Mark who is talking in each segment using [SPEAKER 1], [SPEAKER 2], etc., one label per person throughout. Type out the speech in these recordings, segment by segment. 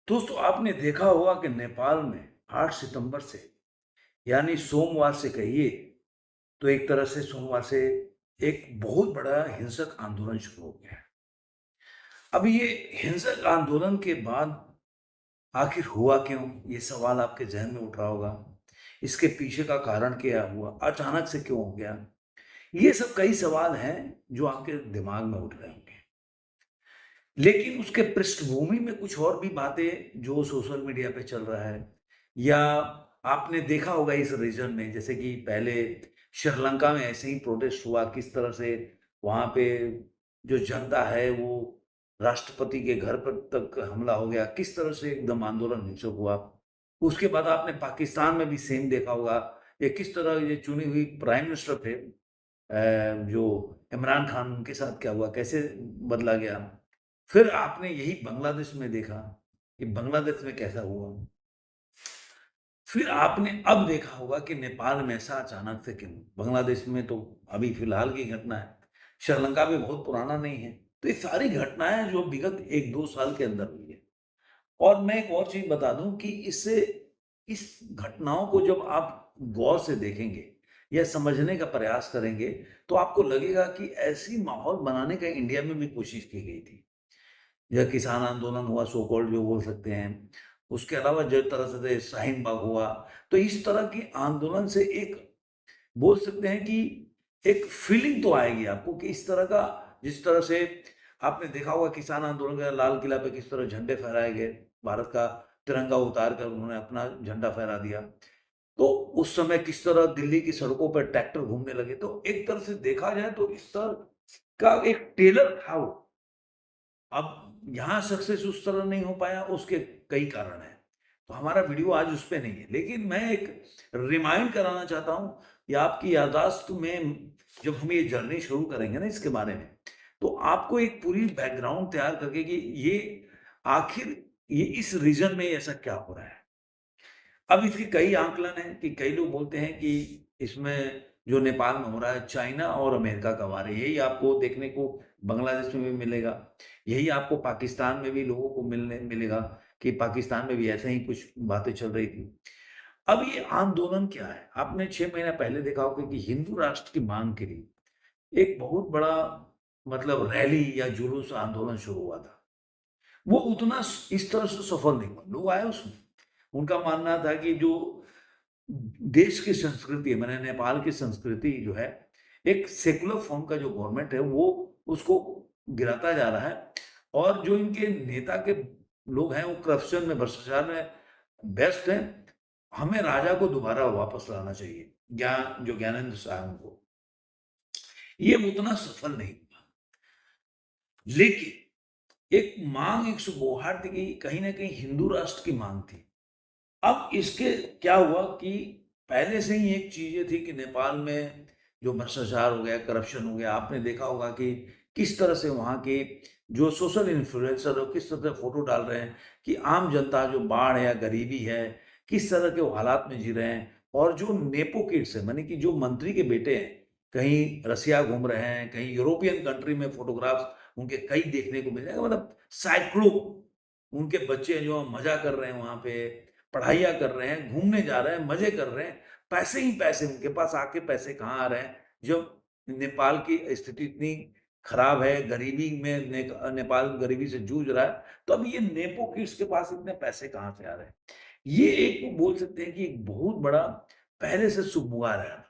[SPEAKER 1] दोस्तों आपने देखा होगा कि नेपाल में 8 सितंबर से यानी सोमवार से कहिए तो एक तरह से सोमवार से एक बहुत बड़ा हिंसक आंदोलन शुरू हो गया है। अब ये हिंसक आंदोलन के बाद आखिर हुआ क्यों? ये सवाल आपके ज़हन में उठ रहा होगा। इसके पीछे का कारण क्या हुआ? अचानक से क्यों हो गया? ये सब कई सवाल हैं जो आपके दिमाग में उठ रहे होंगे। लेकिन उसके पृष्ठभूमि में कुछ और भी बातें जो सोशल मीडिया पे चल रहा है या आपने देखा होगा इस रीजन में जैसे कि पहले श्रीलंका में ऐसे ही प्रोटेस्ट हुआ किस तरह से वहाँ पे जो जनता है वो राष्ट्रपति के घर पर तक हमला हो गया किस तरह से एकदम आंदोलन हिंसक हुआ। उसके बाद आपने पाकिस्तान में भी सेम देखा होगा ये किस तरह ये चुनी हुई प्राइम मिनिस्टर थे जो इमरान खान उनके साथ क्या हुआ कैसे बदला गया। फिर आपने यही बांग्लादेश में देखा कि बांग्लादेश में कैसा हुआ। फिर आपने अब देखा होगा कि नेपाल में ऐसा अचानक से क्यों? बांग्लादेश में तो अभी फिलहाल की घटना है। श्रीलंका भी बहुत पुराना नहीं है। तो ये सारी घटनाएँ जो विगत 1-2 साल के अंदर हुई है। और मैं एक और चीज़ बता दूँ कि इससे इस घटनाओं को जब आप गौर से देखेंगे या समझने का प्रयास करेंगे, तो आपको लगेगा कि ऐसी माहौल बनाने का इंडिया में भी कोशिश की गई थी। या किसान आंदोलन हुआ सो कॉल्ड जो बोल सकते हैं। उसके अलावा जिस तरह से शाहीन बाग हुआ, तो इस तरह के आंदोलन से एक बोल सकते हैं कि एक फीलिंग तो आएगी आपको कि इस तरह का जिस तरह से आपने देखा होगा किसान आंदोलन का लाल किला पे किस तरह झंडे फहराए गए, भारत का तिरंगा उतार कर उन्होंने अपना झंडा फहरा दिया। तो उस समय किस तरह दिल्ली की सड़कों पर ट्रैक्टर घूमने लगे, तो एक तरह से देखा जाए तो इस तरह का एक टेलर था वो। अब यहाँ सक्सेस उस तरह नहीं हो पाया, उसके कई कारण हैं। तो हमारा वीडियो आज उस पे नहीं है, लेकिन मैं एक रिमाइंड कराना चाहता हूँ या आपकी याददाश्त में जब हम ये जर्नी शुरू करेंगे ना इसके बारे में, तो आपको एक पूरी बैकग्राउंड तैयार करके कि ये आखिर ये इस रीजन में ऐसा क्या हो रहा है। अब इसके कई आकलन हैं कि कई लोग बोलते हैं कि इसमें जो नेपाल में हो रहा है चाइना और अमेरिका का वार है। यही आपको देखने को बांग्लादेश में भी मिलेगा। यही आपको पाकिस्तान में भी लोगों को मिलेगा कि पाकिस्तान में भी ऐसे ही कुछ बातें चल रही थी। अब ये आंदोलन क्या है? आपने 6 महीना पहले देखा होगा कि हिंदू राष्ट्र की माँग के लिए एक बहुत बड़ा मतलब रैली या जुलूस आंदोलन शुरू हुआ था। वो उतना इस तरह से सफल नहीं हुआ। लोग आए उसमें। उनका मानना था कि जो देश की संस्कृति है, मैंने नेपाल की संस्कृति जो है, एक सेकुलर फॉर्म का जो गवर्नमेंट है, वो उसको गिराता जा रहा है और जो इनके नेता के लोग हैं, वो करप्शन में, भ्रष्टाचार में व्यस्त हैं। हमें राजा को दोबारा वापस लाना चाहिए, जो ज्ञानेंद्र साहब उनको। ये उतना सफल नहीं हुआ। लेकिन एक माँग, एक सुबोहाट थी कि कहीं न कहीं हिंदू राष्ट्र की माँग थी। अब इसके क्या हुआ कि पहले से ही एक चीज़ें थी कि नेपाल में जो भ्रष्टाचार हो गया, करप्शन हो गया, आपने देखा होगा कि किस तरह से वहाँ के जो सोशल इन्फ्लुएंसर हो, किस तरह से फ़ोटो डाल रहे हैं कि आम जनता जो बाढ़ है या गरीबी है, किस तरह के वो हालात में जी रहे हैं। और जो नेपो किड्स हैं, माने कि जो मंत्री के बेटे हैं, कहीं रसिया घूम रहे हैं, कहीं यूरोपियन कंट्री में फ़ोटोग्राफ्स उनके कई देखने को मिल जाएगा। मतलब सैकड़ों उनके बच्चे जो मज़ा कर रहे हैं वहाँ पे, पढ़ाइयाँ कर रहे हैं, घूमने जा रहे हैं, मज़े कर रहे हैं, पैसे ही पैसे उनके पास आके पैसे कहाँ आ रहे हैं? जब नेपाल की स्थिति इतनी खराब है, गरीबी में नेपाल गरीबी से जूझ रहा है, तो अब ये नेपो किड्स के पास इतने पैसे कहाँ से आ रहे हैं? ये एक बोल सकते हैं कि एक बहुत बड़ा पहले से सुगबुआ रहा।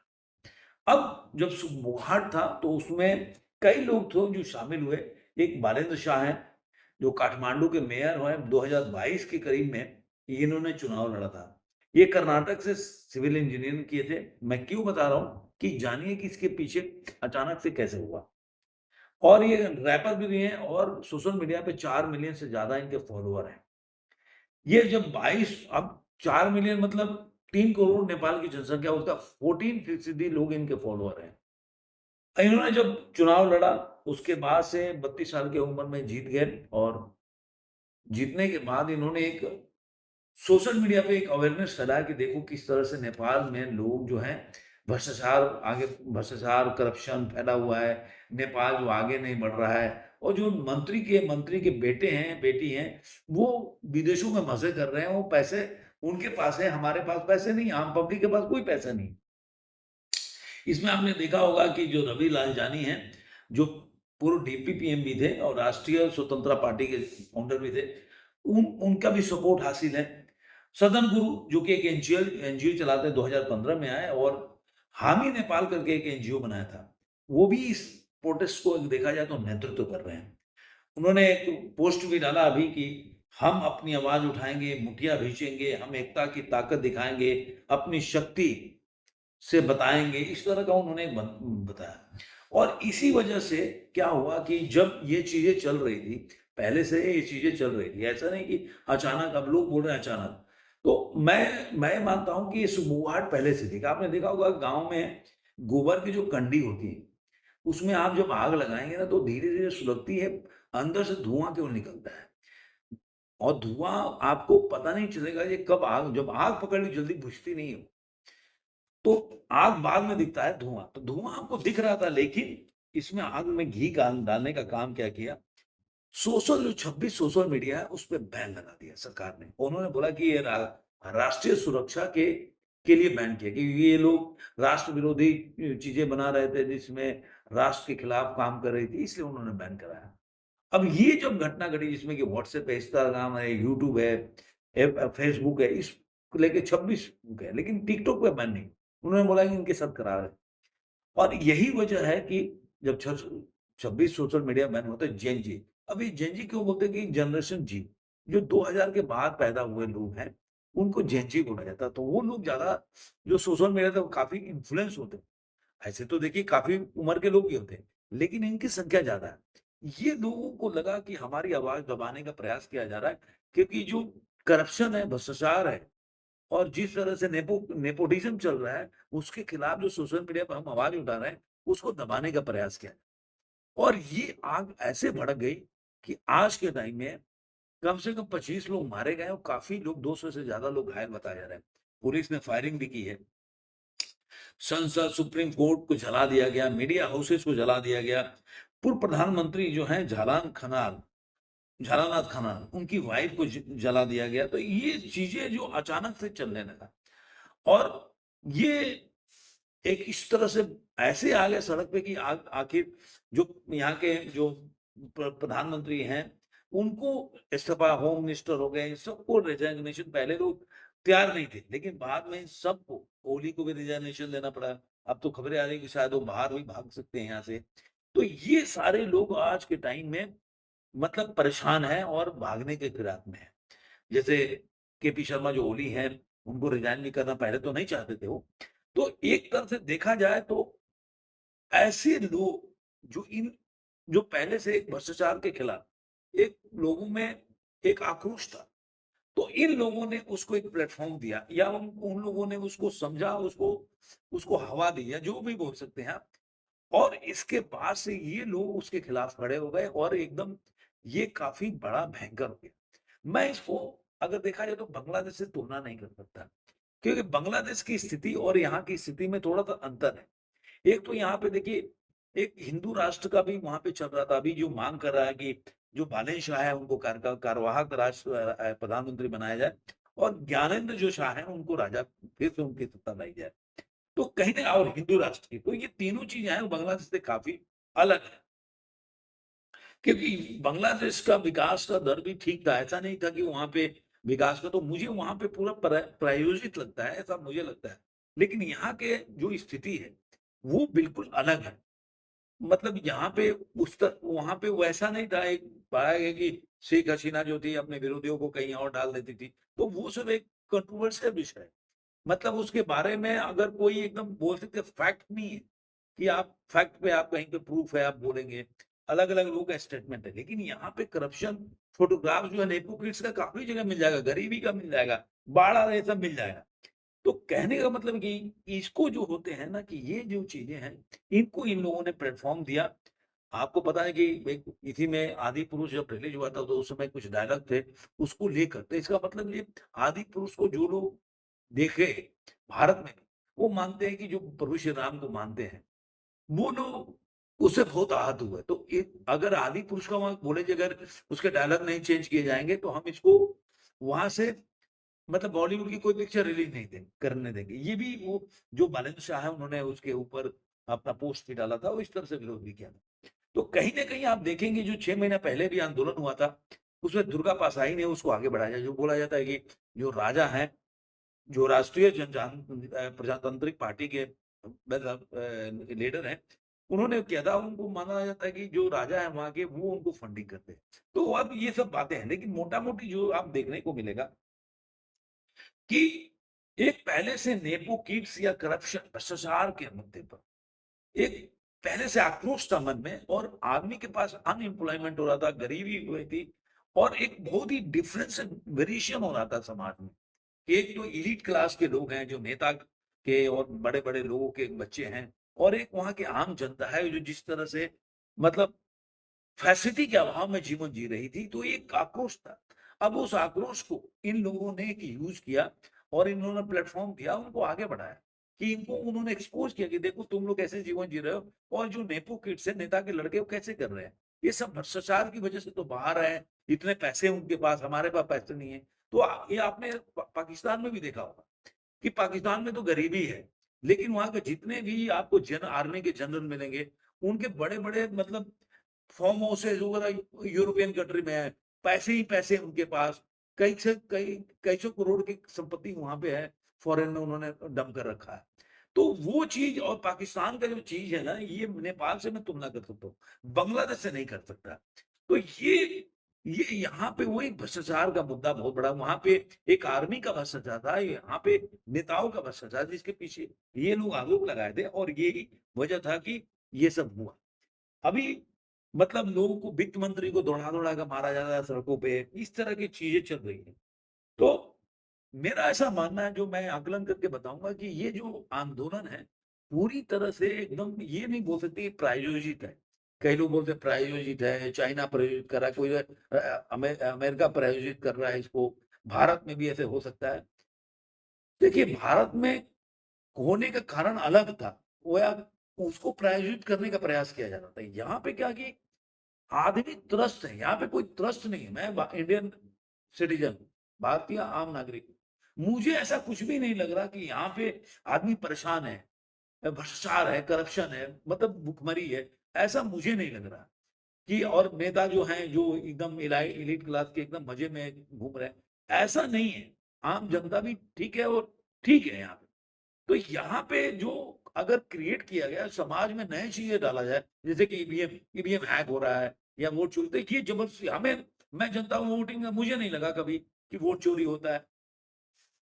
[SPEAKER 1] अब जब सुगबुगाहट था तो उसमें कई लोग थे जो शामिल हुए। एक बालेंद्र शाह हैं, जो काठमांडू के मेयर हुए 2022 के करीब में, इन्होंने चुनाव लड़ा था। ये कर्नाटक से सिविल इंजीनियरिंग किए थे। मैं क्यों बता रहा हूँ कि जानिए कि इसके पीछे अचानक से कैसे हुआ। और ये रैपर भी हैं और सोशल मीडिया पे 4 मिलियन से ज़्यादा इनके फॉलोवर हैं। ये जब 22 अब 4 मिलियन मतलब 3 करोड़ नेपाल की जनसंख्या, उसका 14% लोग इनके फॉलोवर हैं। इन्होंने जब चुनाव लड़ा, उसके बाद से 32 साल की उम्र में जीत गए और जीतने के बाद इन्होंने एक सोशल मीडिया पे एक अवेयरनेस फैलाया कि देखो किस तरह से नेपाल में लोग जो हैं भ्रष्टाचार करप्शन फैला हुआ है, नेपाल जो आगे नहीं बढ़ रहा है और जो मंत्री के बेटे हैं, बेटी हैं, वो विदेशों में मज़े कर रहे हैं, वो पैसे उनके पास है, हमारे पास पैसे नहीं, आम पब्लिक के पास कोई पैसा नहीं। इसमें आपने देखा होगा कि जो रवि लालजानी हैं, जो पूर्व डीपीपीएम भी थे और राष्ट्रीय स्वतंत्रता पार्टी के फाउंडर भी थे, उनका भी सपोर्ट हासिल है। सदन गुरु जो कि एक एनजीओ चलाते हैं, 2015 में आए और हामी नेपाल करके एक एनजीओ बनाया था। वो भी इस प्रोटेस्ट को देखा जाए तो नेतृत्व कर रहे हैं। उन्होंने एक पोस्ट भी डाला अभी कि हम अपनी आवाज उठाएंगे, मुठिया भींचेंगे, हम एकता की ताकत दिखाएंगे, अपनी शक्ति से बताएँगे, इस तरह का उन्होंने एक बताया। और इसी वजह से क्या हुआ कि जब ये चीज़ें चल रही थी, पहले से ये चीज़ें चल रही थी, ऐसा नहीं कि अचानक अब लोग बोल रहे हैं अचानक। तो मैं मानता हूँ कि ये सुगबुगाहट पहले से थी। आपने देखा होगा गाँव में गोबर की जो कंडी होती है, उसमें आप जब आग लगाएँगे ना तो धीरे-धीरे सुलगती है, अंदर से धुआँ केवल निकलता है। और धुआँ आपको पता नहीं चलेगा ये कब आग जब आग पकड़ ली जल्दी बुझती नहीं है। तो आग बाद में दिखता है धुआँ, तो धुआँ आपको दिख रहा था लेकिन इसमें आग में घी डालने का काम क्या किया, जो 26 सोशल मीडिया है उस पे बैन लगा दिया सरकार ने। उन्होंने बोला कि ये राष्ट्रीय सुरक्षा के लिए बैन किया क्योंकि ये लोग राष्ट्र विरोधी चीज़ें बना रहे थे जिसमें राष्ट्र के खिलाफ काम कर रही थी, इसलिए उन्होंने बैन कराया। अब ये जब घटना घटी जिसमें कि व्हाट्सएप है, इंस्टाग्राम है, यूट्यूब है, फेसबुक है, इसको लेके 26 बुक है, लेकिन टिकटॉक पे बैन नहीं। उन्होंने बोला कि इनके साथ करार है और यही वजह है कि जब 26 सोशल मीडिया बैन होता है जेन जी। अब ये जेन जी क्यों बोलते हैं कि जनरेशन जी, जो 2000 के बाद पैदा हुए लोग हैं, उनको जेन जी बोला जाता है। तो वो लोग ज़्यादा जो सोशल मीडिया पे काफ़ी इन्फ्लुएंस होते हैं। ऐसे तो देखिए काफ़ी उम्र के लोग भी होते हैं, लेकिन इनकी संख्या ज़्यादा है। ये लोगों को लगा कि हमारी आवाज़ दबाने का प्रयास किया जा रहा है, क्योंकि जो करप्शन है, भ्रष्टाचार है और जिस तरह से नेपोटिज़्म चल रहा है, उसके खिलाफ जो सोशल मीडिया पर हम आवाज़ उठा रहे हैं, उसको दबाने का प्रयास किया। और ये आग ऐसे भड़क गई कि आज के टाइम में कम से कम 25 लोग मारे गए और काफ़ी लोग 200 से ज़्यादा लोग घायल बताए जा रहे हैं। पुलिस ने फायरिंग भी की है। संसद, सुप्रीम कोर्ट को जला दिया गया, मीडिया हाउसेस को जला दिया गया। पूर्व प्रधानमंत्री जो हैं झालानाथ खनाल, उनकी वाइफ को जला दिया गया। तो ये चीजें जो अचानक से चलने लगा और ये एक इस तरह से ऐसे आ गए सड़क पे कि आखिर जो यहाँ के जो प्रधानमंत्री हैं, उनको इस्तीफा, होम मिनिस्टर हो गए, सबको रिजाइनेशन पहले लोग तैयार नहीं थे, लेकिन बाद में सबको, कोहली को भी रिजाइनेशन देना पड़ा। अब तो खबरें आ रही कि शायद वो बाहर भी भाग सकते हैं यहाँ से। तो ये सारे लोग आज के टाइम में मतलब परेशान हैं और भागने के फिराक में हैं। जैसे केपी शर्मा जो ओली हैं, उनको रिजाइन भी करना पहले तो नहीं चाहते थे वो। तो एक तरह से देखा जाए तो ऐसे लोग जो पहले से एक भ्रष्टाचार के खिलाफ एक लोगों में एक आक्रोश था, तो इन लोगों ने उसको एक प्लेटफ़ॉर्म दिया या उन उन लोगों ने उसको समझा, उसको उसको हवा दी या जो भी बोल सकते हैं आप। और इसके बाद से ये लोग उसके खिलाफ खड़े हो गए और एकदम ये काफ़ी बड़ा भयंकर हो गया। मैं इसको अगर देखा जाए तो बांग्लादेश से तुलना नहीं कर सकता, क्योंकि बांग्लादेश की स्थिति और यहाँ की स्थिति में थोड़ा-सा अंतर है। एक तो यहाँ पे देखिए, एक हिंदू राष्ट्र का भी वहाँ पे चल रहा था, अभी जो माँग कर रहा है कि जो बालेन शाह है उनको कार्यवाहक प्रधानमंत्री बनाया जाए और ज्ञानेंद्र जो शाह हैं उनको राजा फिर से उनकी सत्ता लाई जाए। तो कहीं न और हिंदू राष्ट्र की, तो ये तीनों चीज़ें हैं वो बांग्लादेश से काफ़ी अलग है। क्योंकि बांग्लादेश का विकास का दर भी ठीक था, ऐसा नहीं था कि वहाँ पे विकास का तो मुझे वहाँ पे पूरा प्रायोजित लगता है, ऐसा मुझे लगता है। लेकिन यहाँ के जो स्थिति है, वो बिल्कुल अलग है। मतलब यहाँ पे वहाँ पे वैसा नहीं था, एक पाया गया कि शेख हसीना जो थी अपने विरोधियों को कहीं और डाल देती थी, तो वो सब एक कंट्रोवर्शियल विषय है। मतलब उसके बारे में अगर कोई एकदम बोल सकते फैक्ट नहीं है कि आप फैक्ट पे आप कहीं पे प्रूफ है आप बोलेंगे, अलग-अलग लोगों का स्टेटमेंट है। लेकिन यहाँ पे करप्शन, फोटोग्राफ जो है हिपोक्रिट्स का काफ़ी जगह मिल जाएगा, गरीबी का मिल जाएगा, बाढ़ आ रहा है सब मिल जाएगा। तो कहने का मतलब कि इसको जो होते हैं ना कि ये जो चीज़ें हैं, इनको इन लोगों ने प्लेटफ़ॉर्म दिया। आपको पता है कि एक इसी में आदिपुरुष जब रिलीज़ हुआ था तो उस समय कुछ डायलॉग थे उसको लेकर। तो इसका मतलब ये आदिपुरुष को जो लोग देखे भारत में, वो मानते हैं कि जो प्रभु श्री राम को मानते हैं, वो लोग उससे बहुत आहत हुआ है। तो अगर आदि पुरुष का वहाँ बोले, अगर उसके डायलॉग नहीं चेंज किए जाएँगे तो हम इसको वहाँ से मतलब बॉलीवुड की कोई पिक्चर रिलीज़ नहीं करने देंगे। ये भी वो जो बालेंद्र शाह है उन्होंने उसके ऊपर अपना पोस्ट भी डाला था और इस तरह से विरोध भी किया था। तो कहीं न कहीं आप देखेंगे जो 6 महीना पहले भी आंदोलन हुआ था, उसमें दुर्गा पासाई ने उसको आगे बढ़ाया। जो बोला जाता है कि जो राजा हैं, जो राष्ट्रीय प्रजातांत्रिक पार्टी के मतलब लीडर हैं, उन्होंने किया था। उनको माना जाता है कि जो राजा है वहाँ के वो उनको फंडिंग करते हैं। तो अब ये सब बातें हैं, लेकिन मोटा-मोटी जो आप देखने को मिलेगा कि एक पहले से नेपोकिड्स या करप्शन भ्रष्टाचार के मुद्दे पर एक पहले से आक्रोश था मन में और आदमी के पास अनएम्प्लॉयमेंट हो रहा था, गरीबी हो रही थी और एक बहुत ही डिफरेंस वेरिएशन हो रहा था समाज में। एक तो एलीट क्लास के लोग हैं जो नेता के और बड़े-बड़े लोगों के बच्चे हैं और एक वहाँ की आम जनता है जो जिस तरह से मतलब फैसिलिटी के अभाव में जीवन जी रही थी, तो एक आक्रोश था। अब उस आक्रोश को इन लोगों ने एक यूज़ किया और इन्होंने प्लेटफ़ॉर्म दिया, उनको आगे बढ़ाया कि इनको उन्होंने एक्सपोज़ किया कि देखो तुम लोग कैसे जीवन जी रहे हो और जो नेपो किड्स हैं, नेता के लड़के वो कैसे कर रहे हैं। ये सब भ्रष्टाचार की वज़ह से तो बाहर आए हैं, इतने पैसे उनके पास, हमारे पास पैसे नहीं है। तो ये आपने पाकिस्तान में भी देखा होगा कि पाकिस्तान में तो गरीबी है, लेकिन वहाँ के जितने भी आपको आर्मी के जनरल मिलेंगे, उनके बड़े-बड़े मतलब फार्म हाउसेस वगैरह यूरोपियन कंट्री में है, पैसे ही पैसे उनके पास, कई सौ करोड़ की संपत्ति वहाँ पे है, फॉरेन में उन्होंने डंप कर रखा है। तो वो चीज़ और पाकिस्तान का जो चीज़ है ना, ये नेपाल से मैं तुलना कर सकता हूँ, बांग्लादेश से नहीं कर सकता। तो ये यहाँ पे वो एक भ्रष्टाचार का मुद्दा बहुत बड़ा, वहाँ पे एक आर्मी का भ्रष्टाचार था, यहाँ पे नेताओं का भ्रष्टाचार जिसके पीछे ये लोग आरोप लगाए थे और यही वजह था कि ये सब हुआ। अभी मतलब लोगों को वित्त मंत्री को दौड़ा-दौड़ा के मारा जा रहा है सड़कों पे, इस तरह की चीज़ें चल रही हैं। तो मेरा ऐसा मानना है जो मैं आकलन करके बताऊँगा कि ये जो आंदोलन है, पूरी तरह से एकदम ये नहीं बोल सकते प्रायोजित है। कई लोग बोलते हैं प्रायोजित है, चाइना प्रायोजित कर रहा है, कोई अमेरिका प्रायोजित कर रहा है इसको, भारत में भी ऐसे हो सकता है। देखिए भारत में होने का कारण अलग था, वो या उसको प्रायोजित करने का प्रयास किया जा रहा था। यहाँ पे क्या कि आदमी त्रस्त है, यहाँ पे कोई त्रस्त नहीं है। मैं इंडियन सिटीजन हूँ, भारतीय आम नागरिक हूँ। मुझे ऐसा कुछ भी नहीं लग रहा कि यहाँ पे आदमी परेशान है, भ्रष्टाचार है, करप्शन है, मतलब भुखमरी है, ऐसा मुझे नहीं लग रहा कि और नेता जो हैं, जो एकदम एलीट क्लास के एकदम मज़े में घूम रहे हैं, ऐसा नहीं है। आम जनता भी ठीक है और ठीक है यहाँ पे। तो यहाँ पे जो अगर क्रिएट किया गया समाज में नई चीजें डाला जाए जैसे कि ईवीएम हैक हो रहा है या वोट चोरी, तो ये जबरदस्ती हमें, मैं जनता हूँ वोटिंग में, मुझे नहीं लगा कभी कि वोट चोरी होता है,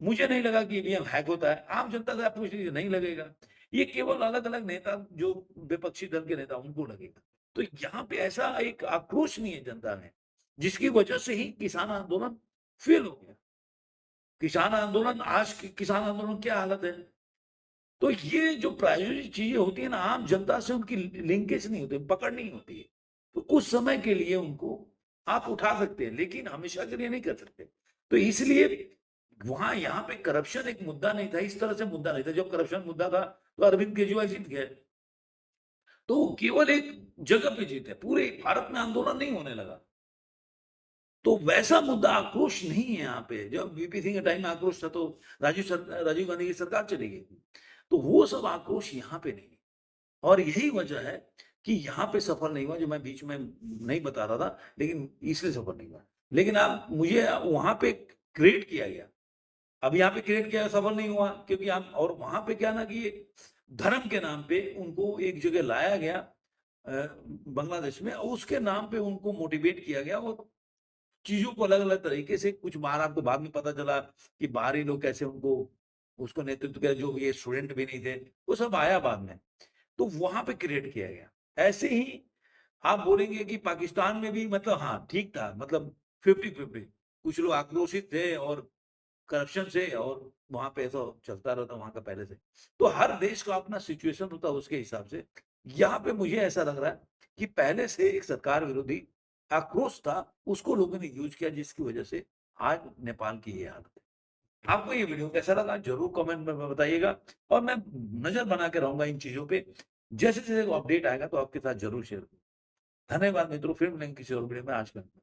[SPEAKER 1] मुझे नहीं लगा कि ईवीएम हैक होता है, आम जनता से आप पूछ लीजिए नहीं लगेगा। ये केवल अलग अलग नेता जो विपक्षी दल के नेता उनको लगेगा। तो यहाँ पे ऐसा एक आक्रोश नहीं है जनता में जिसकी वजह से ही किसान आंदोलन फेल हो गया। किसान आंदोलन आज किसान आंदोलन क्या हालत है, तो ये जो प्रायोजित चीजें होती है ना, आम जनता से उनकी लिंकेज नहीं होती, पकड़ नहीं होती है। तो कुछ समय के लिए उनको आप उठा सकते हैं, लेकिन हमेशा के लिए नहीं कर सकते। तो इसलिए वहां यहाँ पे करप्शन एक मुद्दा नहीं था, इस तरह से मुद्दा नहीं था। जब करप्शन मुद्दा था तो अरविंद केजरीवाल जीत गए, तो केवल एक जगह पे जीते, पूरे भारत में आंदोलन नहीं होने लगा। तो वैसा मुद्दा आक्रोश नहीं है यहाँ पे। जब वीपी सिंह के टाइम में आक्रोश था तो राजीव गांधी की सरकार चली गई थी। तो वो सब आक्रोश यहाँ पे नहीं है। और यही वजह है कि यहाँ पे सफल नहीं हुआ, जो मैं बीच में नहीं बता रहा था, लेकिन इसलिए सफल नहीं हुआ। लेकिन आप मुझे वहाँ पे क्रिएट किया गया। अब यहाँ पे क्रिएट किया सफल नहीं हुआ क्योंकि आप, और वहाँ पे क्या ना कि धर्म के नाम पे उनको एक जगह लाया गया बांग्लादेश में, और उसके नाम पे उनको मोटिवेट किया गया और चीज़ों को अलग-अलग तरीके से, कुछ बार आपको बाद में पता चला कि बाहरी लोग कैसे उनको उसको नेतृत्व किया, जो ये स्टूडेंट भी नहीं थे, वो सब आया बाद में। तो वहाँ पे क्रिएट किया गया। ऐसे ही आप बोलेंगे कि पाकिस्तान में भी मतलब हाँ, ठीक था, मतलब 50-50, कुछ लोग आक्रोशित थे और करप्शन से, और वहाँ पे ऐसा चलता रहता वहाँ का पहले से। तो हर देश का अपना सिचुएशन होता है उसके हिसाब से। यहाँ पे मुझे ऐसा लग रहा है कि पहले से एक सरकार विरोधी आक्रोश था, उसको लोगों ने यूज़ किया जिसकी वजह से आज नेपाल की ये हालत है। आपको ये वीडियो कैसा लगा ज़रूर कमेंट में बताइएगा और मैं नज़र बना के रहूँगा इन चीज़ों पे जैसे-जैसे वो अपडेट आएगा तो आपके साथ ज़रूर शेयर करूँगा। धन्यवाद मित्रों, फिर मिलेंगे किसी और वीडियो में आज के लिए।